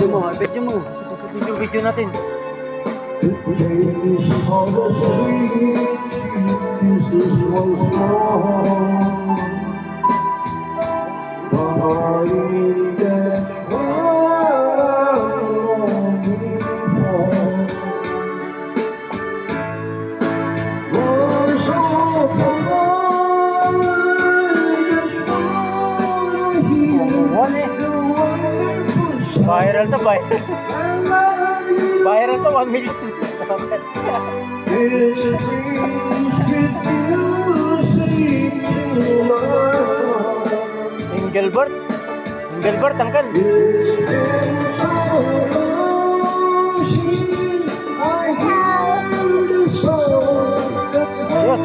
Video mo, video mo. Video natin. Viral to, viral to, 1 million. Engelbert, tangkal. Ayos.